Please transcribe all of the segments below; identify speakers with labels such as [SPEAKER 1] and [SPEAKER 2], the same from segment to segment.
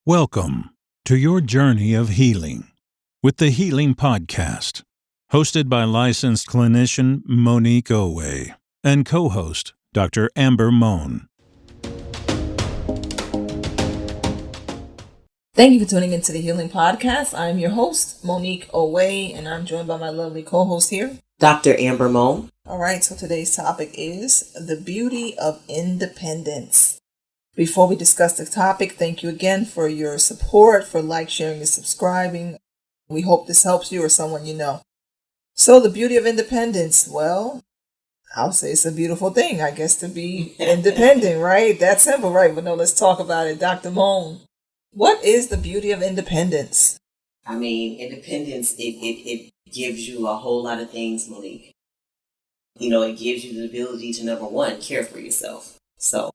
[SPEAKER 1] Welcome to your journey of healing with the Healing Podcast, hosted by licensed clinician Monique Owe and co-host Dr. Amber Mohn.
[SPEAKER 2] Thank you for tuning into the Healing Podcast. I'm your host, Monique Owe, and I'm joined by my lovely co-host here,
[SPEAKER 3] Dr. Amber Mohn.
[SPEAKER 2] All right, so today's topic is the beauty of independence. Before we discuss the topic, thank you again for your support, for sharing, and subscribing. We hope this helps you or someone you know. So the beauty of independence, well, I'll say it's a beautiful thing, I guess, to be independent, right? That's simple, right? But no, let's talk about it. Dr. Mohn, what is the beauty of independence?
[SPEAKER 3] I mean, independence, it gives you a whole lot of things, Monique. You know, it gives you the ability to, number one, care for yourself. So,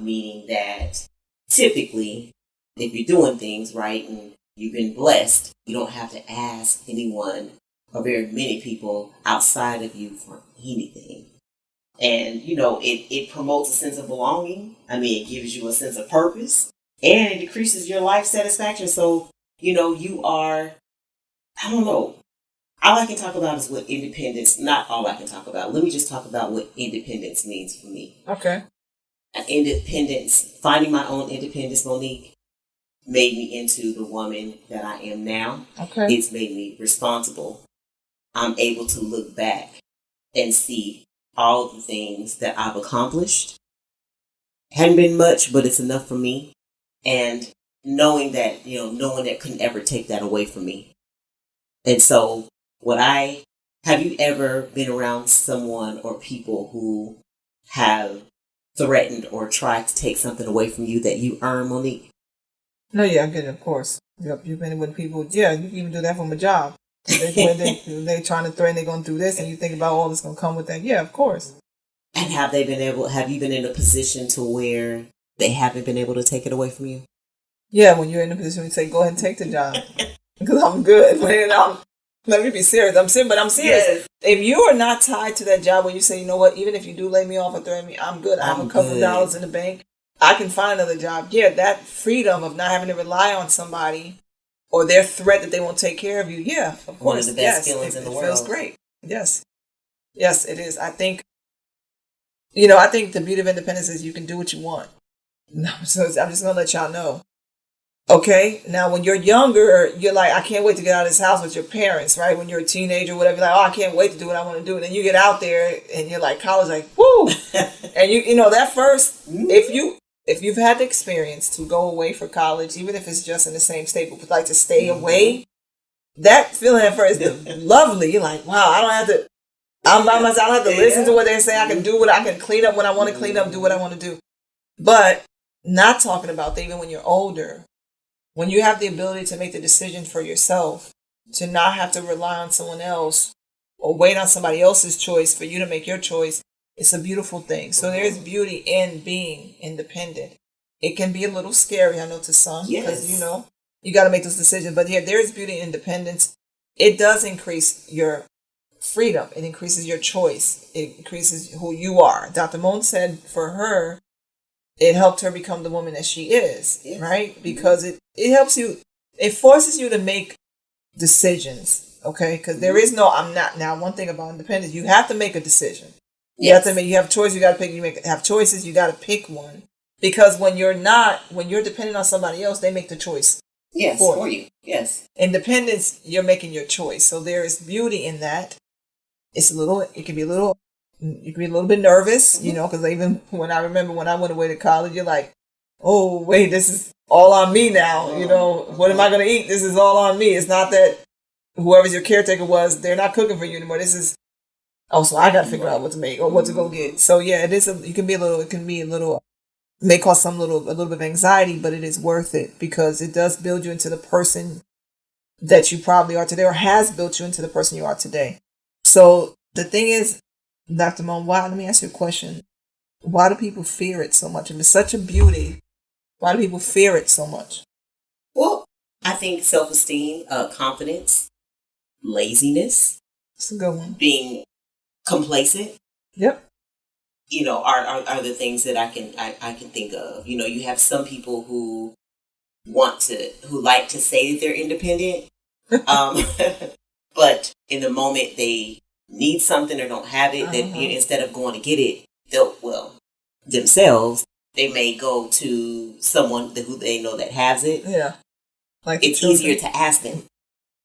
[SPEAKER 3] meaning that typically, if you're doing things right and you've been blessed, you don't have to ask anyone or very many people outside of you for anything. And, you know, it promotes a sense of belonging. I mean, it gives you a sense of purpose and it decreases your life satisfaction. So, you know, you are, I don't know. All I can talk about is what independence, not all I can talk about. Let me just talk about what independence means for me.
[SPEAKER 2] Okay.
[SPEAKER 3] Independence, finding my own independence, Monique, made me into the woman that I am now.
[SPEAKER 2] Okay.
[SPEAKER 3] It's made me responsible. I'm able to look back and see all the things that I've accomplished. Hadn't been much, but it's enough for me. And knowing that, you know, no one that can ever take that away from me. And so have you ever been around someone or people who have threatened or tried to take something away from you that you earn, Monique?
[SPEAKER 2] No, yeah, I get it, of course. Yep, you've been with people, yeah, you can even do that from a job. They're trying to threaten they're going to do this, and you think about all that's going to come with that. Yeah, of course.
[SPEAKER 3] And have you been in a position to where they haven't been able to take it away from you?
[SPEAKER 2] Yeah, when you're in a position where you say, go ahead and take the job. Because I'm good. Let me be serious. I'm serious. Yes. If you are not tied to that job where you say, you know what, even if you do lay me off or threaten me, I'm good. I have a couple of dollars in the bank. I can find another job. Yeah, that freedom of not having to rely on somebody or their threat that they won't take care of you. Yeah, of course.
[SPEAKER 3] One of the best feelings in the world.
[SPEAKER 2] It feels great. Yes. Yes, it is. I think the beauty of independence is you can do what you want. So I'm just going to let y'all know. Okay, now when you're younger, you're like, I can't wait to get out of this house with your parents, right? When you're a teenager or whatever, you're like, oh, I can't wait to do what I want to do. And then you get out there and you're like, college, like, woo! And you know, that first, if you've had the experience to go away for college, even if it's just in the same state, but like to stay away, that feeling at first is lovely. You're like, wow, I'm by myself, I don't have to listen to what they say. I can clean up when I want to clean up, do what I want to do. But not talking about that even when you're older. When you have the ability to make the decision for yourself, to not have to rely on someone else or wait on somebody else's choice for you to make your choice, it's a beautiful thing. So there's beauty in being independent. It can be a little scary, I know, to some, because, you know, you got to make those decisions. But yeah, there's beauty in independence. It does increase your freedom. It increases your choice. It increases who you are. Dr. Mohn said for her, it helped her become the woman that she is, right? Because it helps you, it forces you to make decisions, okay? Because there is no, I'm not. Now, one thing about independence, you have to make a decision. You have choice, you got to pick, have choices, you got to pick one. Because when you're dependent on somebody else, they make the choice for you. Yes. Independence, you're making your choice. So there is beauty in that. You can be a little bit nervous, you know, because even when I went away to college, you're like, oh, wait, this is all on me now. You know, what am I going to eat? This is all on me. It's not that whoever's your caretaker was, they're not cooking for you anymore. This is, so I got to figure out what to make or what to go get. So yeah, it can be a little, may cause a little bit of anxiety, but it is worth it because it does build you into the person that you probably are today or has built you into the person you are today. So the thing is, Dr. Mohn, let me ask you a question. Why do people fear it so much? If it's such a beauty, why do people fear it so much?
[SPEAKER 3] Well, I think self-esteem, confidence, laziness.
[SPEAKER 2] That's a good one.
[SPEAKER 3] Being complacent.
[SPEAKER 2] Yep.
[SPEAKER 3] You know, are the things that I can think of. You know, you have some people who who like to say that they're independent. But in the moment they need something or don't have it, that instead of going to get it, themselves, they may go to someone who they know that has it.
[SPEAKER 2] Yeah. Like
[SPEAKER 3] it's easier to ask them.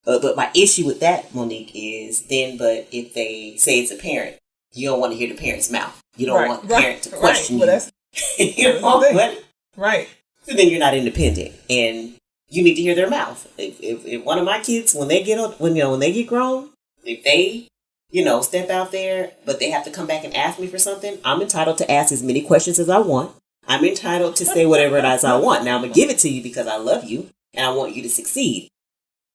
[SPEAKER 3] But my issue with that, Monique, is but if they say it's a parent, you don't want to hear the parent's mouth. You don't want the parent to question you.
[SPEAKER 2] Well,
[SPEAKER 3] you know what?
[SPEAKER 2] Right.
[SPEAKER 3] So then you're not independent, and you need to hear their mouth. If one of my kids, when they get grown, if they step out there, but they have to come back and ask me for something, I'm entitled to ask as many questions as I want. I'm entitled to say whatever it is I want. Now I'm gonna give it to you because I love you and I want you to succeed.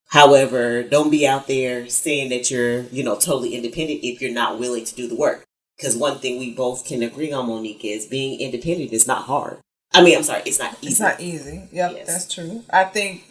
[SPEAKER 3] However, don't be out there saying that you're, totally independent if you're not willing to do the work. Because one thing we both can agree on, Monique, is being independent is not hard. It's not easy.
[SPEAKER 2] It's not easy. Yep, yes. That's true. I think,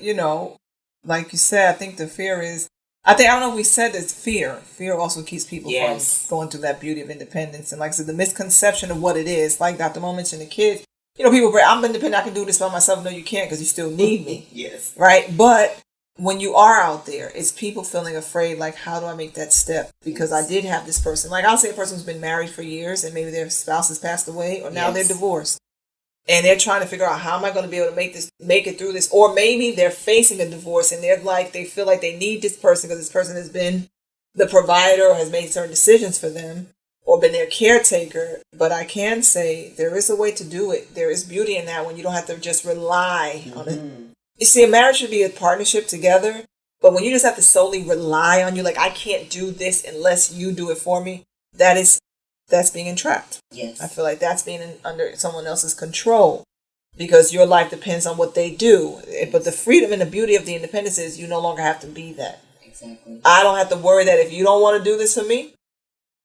[SPEAKER 2] like you said, I think the fear is, I don't know if we said this, fear. Fear also keeps people from going through that beauty of independence. And like I said, the misconception of what it is, like Dr. Mohn mentioned, the kids, people, I'm independent, I can do this by myself. No, you can't because you still need me.
[SPEAKER 3] Yes.
[SPEAKER 2] Right? But when you are out there, it's people feeling afraid, like, how do I make that step? Because I did have this person, like I'll say a person who's been married for years and maybe their spouse has passed away or now they're divorced. And they're trying to figure out, how am I going to be able to make it through this? Or maybe they're facing a divorce and they feel like they need this person because this person has been the provider or has made certain decisions for them or been their caretaker. But I can say there is a way to do it. There is beauty in that when you don't have to just rely on it. You see, a marriage should be a partnership together. But when you just have to solely rely on you, like, I can't do this unless you do it for me, that's being entrapped.
[SPEAKER 3] Yes.
[SPEAKER 2] I feel like that's being under someone else's control because your life depends on what they do. But the freedom and the beauty of the independence is you no longer have to be that.
[SPEAKER 3] Exactly.
[SPEAKER 2] I don't have to worry that if you don't want to do this for me,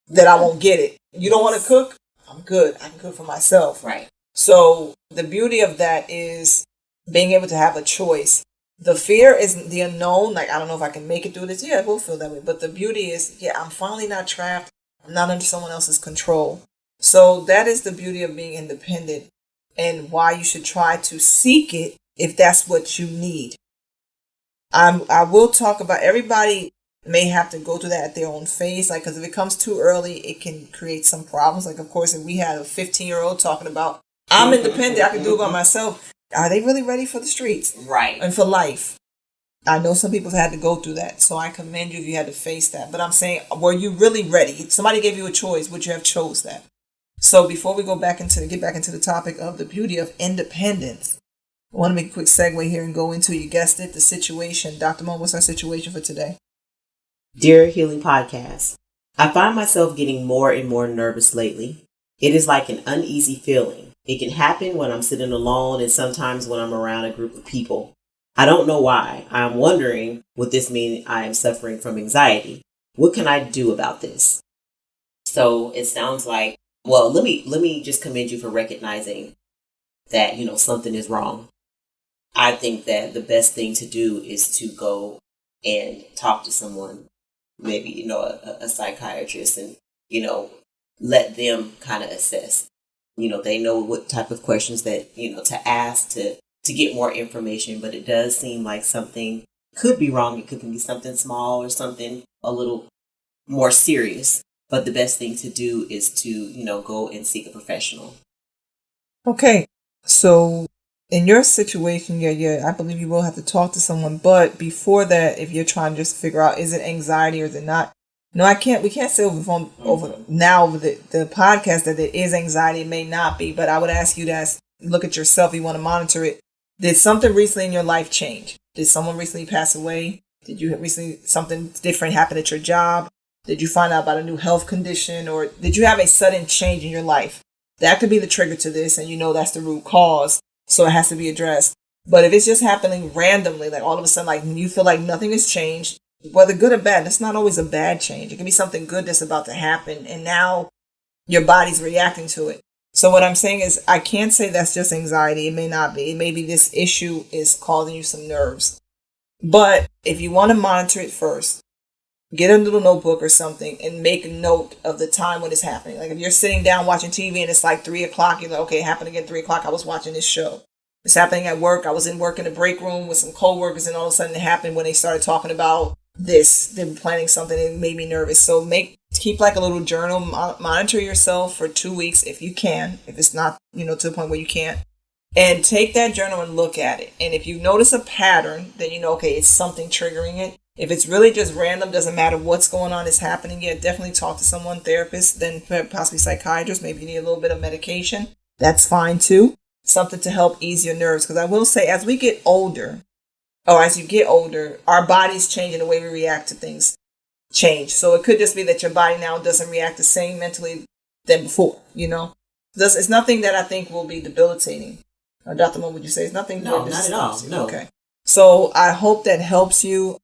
[SPEAKER 2] that I won't get it. You don't want to cook? I'm good. I can cook for myself.
[SPEAKER 3] Right.
[SPEAKER 2] So the beauty of that is being able to have a choice. The fear is the unknown. Like, I don't know if I can make it through this. Yeah, we'll feel that way. But the beauty is, I'm finally not trapped. I'm not under someone else's control. So that is the beauty of being independent and why you should try to seek it if that's what you need. I will talk about, everybody may have to go through that at their own phase. Like, because if it comes too early, it can create some problems. Like, of course, if we had a 15-year-old talking about, I'm independent, I can do it by myself. Are they really ready for the streets?
[SPEAKER 3] Right.
[SPEAKER 2] And for life? I know some people have had to go through that, so I commend you if you had to face that. But I'm saying, were you really ready? If somebody gave you a choice, would you have chose that? So before we get back into the topic of the beauty of independence, I want to make a quick segue here and go into, you guessed it, the situation. Dr. Mohn, what's our situation for today?
[SPEAKER 3] Dear Healing Podcast, I find myself getting more and more nervous lately. It is like an uneasy feeling. It can happen when I'm sitting alone and sometimes when I'm around a group of people. I don't know why. I'm wondering, would this mean I am suffering from anxiety? What can I do about this? So it sounds like, well, let me just commend you for recognizing that, something is wrong. I think that the best thing to do is to go and talk to someone, maybe, a psychiatrist, and, let them kind of assess. They know what type of questions that, to ask to get more information, but it does seem like something could be wrong. It could be something small or something a little more serious. But the best thing to do is to, go and seek a professional.
[SPEAKER 2] Okay. So in your situation, I believe you will have to talk to someone. But before that, if you're trying to just figure out, is it anxiety or is it not? No, we can't say over the phone, over the podcast that there is anxiety. It may not be, but I would ask you to look at yourself. You want to monitor it. Did something recently in your life change? Did someone recently pass away? Did you recently, something different happen at your job? Did you find out about a new health condition? Or did you have a sudden change in your life? That could be the trigger to this, and that's the root cause, so it has to be addressed. But if it's just happening randomly, like all of a sudden, like you feel like nothing has changed, whether good or bad, that's not always a bad change. It can be something good that's about to happen, and now your body's reacting to it. So what I'm saying is, I can't say that's just anxiety. It may not be. It may be this issue is causing you some nerves. But if you want to monitor it first, get a little notebook or something and make a note of the time when it's happening. Like if you're sitting down watching TV and it's like 3 o'clock, you're like, okay, it happened again 3 o'clock. I was watching this show. It's happening at work. I was in work in the break room with some coworkers, and all of a sudden it happened when they started talking about this. They were planning something, and it made me nervous. So keep like a little journal, monitor yourself for 2 weeks if you can, if it's not, to the point where you can't. And take that journal and look at it. And if you notice a pattern, then okay, it's something triggering it. If it's really just random, doesn't matter what's going on, is happening, definitely talk to someone, therapist, then possibly psychiatrist. Maybe you need a little bit of medication. That's fine too. Something to help ease your nerves. Because I will say, as you get older, our bodies change and the way we react to things change. So it could just be that your body now doesn't react the same mentally than before, It's nothing that I think will be debilitating. Dr. Mohn, would you say it's nothing?
[SPEAKER 3] No, not at all. No.
[SPEAKER 2] Okay. So I hope that helps you.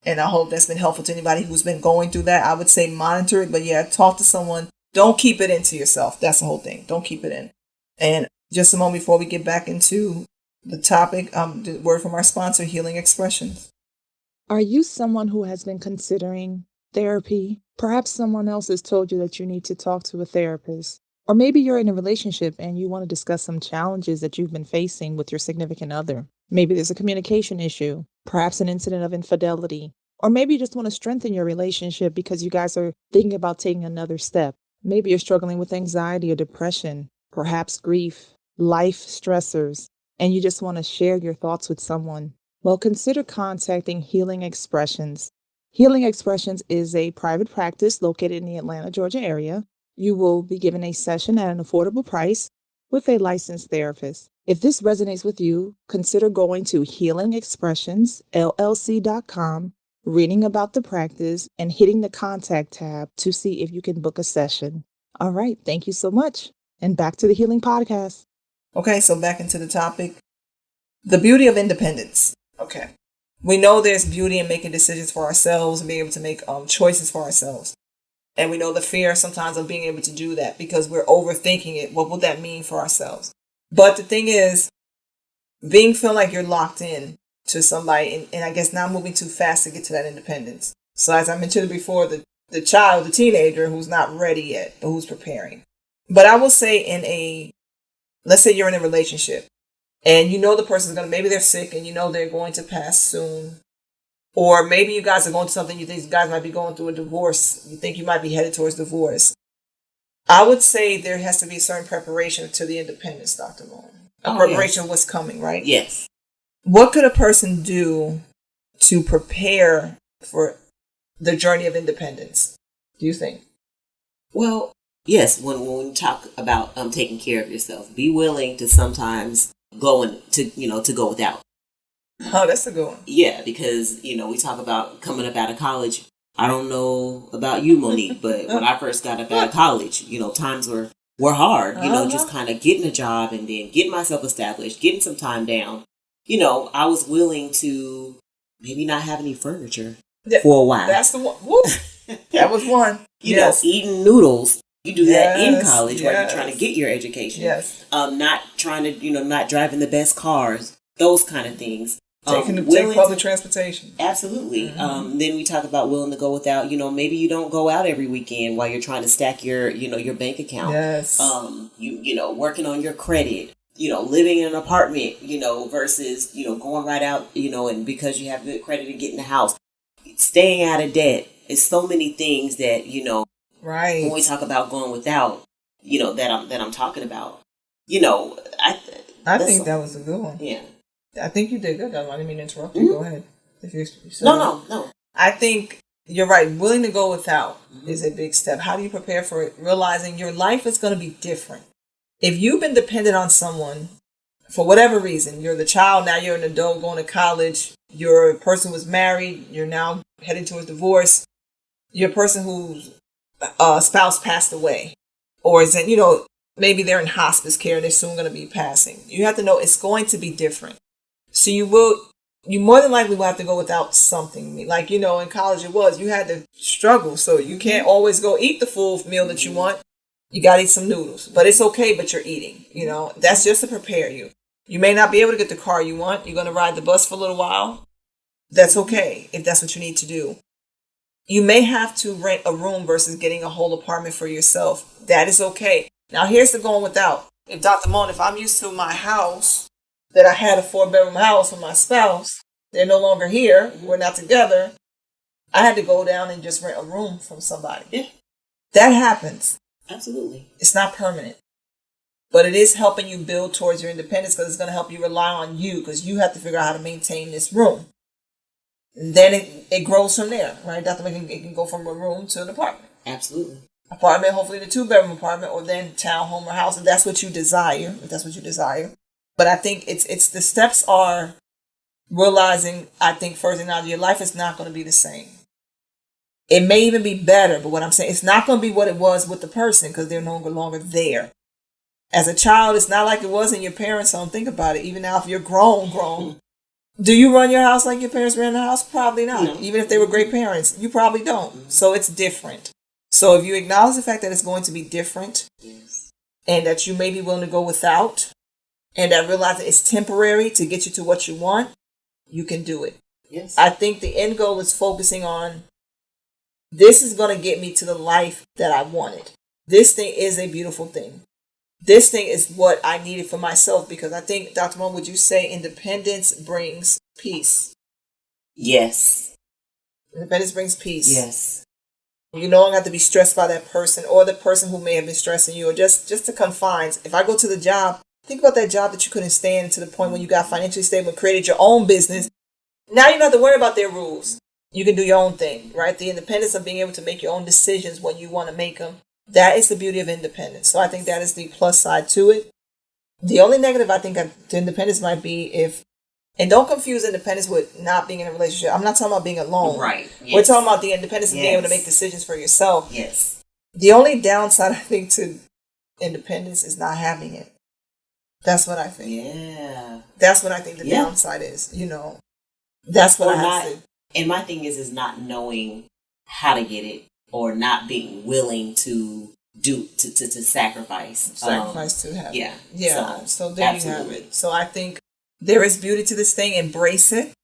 [SPEAKER 2] And I hope that's been helpful to anybody who's been going through that. I would say monitor it, but talk to someone. Don't keep it into yourself. That's the whole thing. Don't keep it in. And just a moment before we get back into the topic, the word from our sponsor, Healing Expressions.
[SPEAKER 4] Are you someone who has been considering therapy? Perhaps someone else has told you that you need to talk to a therapist. Or maybe you're in a relationship and you want to discuss some challenges that you've been facing with your significant other. Maybe there's a communication issue, perhaps an incident of infidelity. Or maybe you just want to strengthen your relationship because you guys are thinking about taking another step. Maybe you're struggling with anxiety or depression, perhaps grief, life stressors, and you just want to share your thoughts with someone. Well, consider contacting Healing Expressions. Healing Expressions is a private practice located in the Atlanta, Georgia area. You will be given a session at an affordable price with a licensed therapist. If this resonates with you, consider going to healingexpressionsllc.com, reading about the practice, and hitting the contact tab to see if you can book a session. All right, thank you so much. And back to the Healing Podcast.
[SPEAKER 2] Okay, so back into the topic. The beauty of independence. Okay. We know there's beauty in making decisions for ourselves and being able to make choices for ourselves. And we know the fear sometimes of being able to do that because we're overthinking it. What would that mean for ourselves? But the thing is, feel like you're locked in to somebody and I guess not moving too fast to get to that independence. So as I mentioned before, the teenager who's not ready yet, but who's preparing. But I will say let's say you're in a relationship and the person's maybe they're sick and they're going to pass soon. Or maybe you guys are going to something, you think you guys might be going through a divorce. You think you might be headed towards divorce. I would say there has to be a certain preparation to the independence, Dr. Mohn. Preparation of what's coming, right?
[SPEAKER 3] Yes.
[SPEAKER 2] What could a person do to prepare for the journey of independence, do you think?
[SPEAKER 3] Well, yes, when we talk about taking care of yourself, be willing to sometimes go without.
[SPEAKER 2] Oh, that's a good one.
[SPEAKER 3] Yeah, because, we talk about coming up out of college. I don't know about you, Monique, but when I first got up out of college, times were hard, just kind of getting a job and then getting myself established, getting some time down. I was willing to maybe not have any furniture for a while.
[SPEAKER 2] That's the one. Woo. That was one.
[SPEAKER 3] Eating noodles. You do that in college while you're trying to get your education.
[SPEAKER 2] Yes.
[SPEAKER 3] Not trying to, not driving the best cars, those kind of things.
[SPEAKER 2] Take public transportation.
[SPEAKER 3] Absolutely. Mm-hmm. Then we talk about willing to go without, maybe you don't go out every weekend while you're trying to stack your bank account.
[SPEAKER 2] Yes.
[SPEAKER 3] Working on your credit, living in an apartment, versus, going right out, and because you have good credit and getting a house, staying out of debt. It's so many things that,
[SPEAKER 2] right.
[SPEAKER 3] When we talk about going without, that I'm talking about,
[SPEAKER 2] I think that was a good one.
[SPEAKER 3] Yeah.
[SPEAKER 2] I think you did good. I didn't mean to interrupt you. Mm-hmm. Go ahead.
[SPEAKER 3] No.
[SPEAKER 2] I think you're right. Willing to go without is a big step. How do you prepare for it? Realizing your life is going to be different. If you've been dependent on someone for whatever reason, you're the child, now you're an adult going to college, you're a person who was married, you're now heading towards divorce, you're a person whose spouse passed away, or is in, maybe they're in hospice care and they're soon going to be passing. You have to know it's going to be different. So you more than likely will have to go without something. Like, in college you had to struggle. So you can't always go eat the full meal that you want. You got to eat some noodles, but it's okay, but you're eating, that's just to prepare you. You may not be able to get the car you want. You're going to ride the bus for a little while. That's okay if that's what you need to do. You may have to rent a room versus getting a whole apartment for yourself. That is okay. Now here's the going without. If Dr. Mohn, if I'm used to my house that I had a 4-bedroom house with my spouse. They're no longer here. We're not together. I had to go down and just rent a room from somebody.
[SPEAKER 3] Yeah.
[SPEAKER 2] That happens.
[SPEAKER 3] Absolutely.
[SPEAKER 2] It's not permanent. But it is helping you build towards your independence because it's going to help you rely on you because you have to figure out how to maintain this room. And then it grows from there, right? It can go from a room to an apartment.
[SPEAKER 3] Absolutely.
[SPEAKER 2] Apartment, hopefully the 2-bedroom apartment, or then townhome or house, if that's what you desire. But I think it's the steps are realizing, I think, first and now your life is not going to be the same. It may even be better, but what I'm saying, it's not going to be what it was with the person because they're no longer there. As a child, it's not like it was in your parents' home. Think about it. Even now, if you're grown, do you run your house like your parents ran the house? Probably not. No. Even if they were great parents, you probably don't. Mm-hmm. So it's different. So if you acknowledge the fact that it's going to be different, yes, and that you may be willing to go without, and that realize that it's temporary to get you to what you want, you can do it. Yes. I think the end goal is focusing on, this is going to get me to the life that I wanted. This thing is a beautiful thing. This thing is what I needed for myself, because I think, Dr. Mohn, would you say independence brings peace?
[SPEAKER 3] Yes.
[SPEAKER 2] Independence brings peace.
[SPEAKER 3] Yes.
[SPEAKER 2] You no longer have to be stressed by that person or the person who may have been stressing you, or just the confines. If I go to the job, think about that job that you couldn't stand to the point when you got financially stable and created your own business. Now you don't have to worry about their rules. You can do your own thing, right? The independence of being able to make your own decisions when you want to make them. That is the beauty of independence. So I think that is the plus side to it. The only negative I think to independence might be and don't confuse independence with not being in a relationship. I'm not talking about being alone.
[SPEAKER 3] Right. Yes.
[SPEAKER 2] We're talking about the independence of being able to make decisions for yourself.
[SPEAKER 3] Yes.
[SPEAKER 2] The only downside I think to independence is not having it. That's what I think.
[SPEAKER 3] Yeah.
[SPEAKER 2] That's what I think the downside is. That's what
[SPEAKER 3] And my thing is not knowing how to get it, or not being willing to sacrifice.
[SPEAKER 2] Sacrifice to have it.
[SPEAKER 3] Yeah.
[SPEAKER 2] Yeah. So there absolutely. You have it. So I think there is beauty to this thing. Embrace it.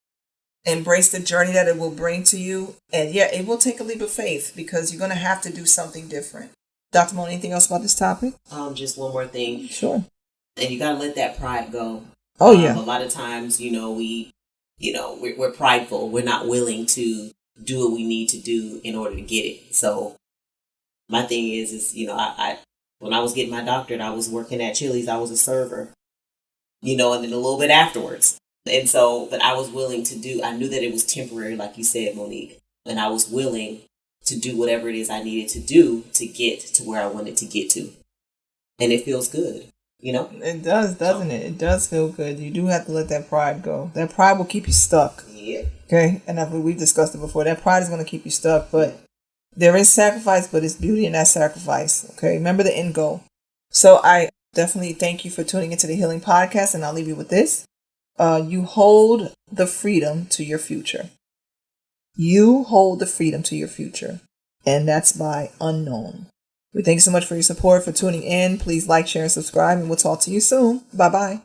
[SPEAKER 2] Embrace the journey that it will bring to you. And it will take a leap of faith, because you're going to have to do something different. Dr. Mohn, anything else about this topic?
[SPEAKER 3] Just one more thing.
[SPEAKER 2] Sure.
[SPEAKER 3] And you got to let that pride go.
[SPEAKER 2] Oh, yeah.
[SPEAKER 3] A lot of times, we're prideful. We're not willing to do what we need to do in order to get it. So my thing is I when I was getting my doctorate, I was working at Chili's. I was a server, and then a little bit afterwards. And so, but I was willing to I knew that it was temporary, like you said, Monique, and I was willing to do whatever it is I needed to do to get to where I wanted to get to. And it feels good.
[SPEAKER 2] It does, doesn't it? It does feel good. You do have to let that pride go. That pride will keep you stuck.
[SPEAKER 3] Yeah.
[SPEAKER 2] Okay? And we've discussed it before. That pride is going to keep you stuck. But there is sacrifice, but it's beauty in that sacrifice. Okay? Remember the end goal. So I definitely thank you for tuning into the Healing Podcast, and I'll leave you with this. You hold the freedom to your future. You hold the freedom to your future. And that's by Unknown. We thank you so much for your support, for tuning in. Please like, share, and subscribe, and we'll talk to you soon. Bye-bye.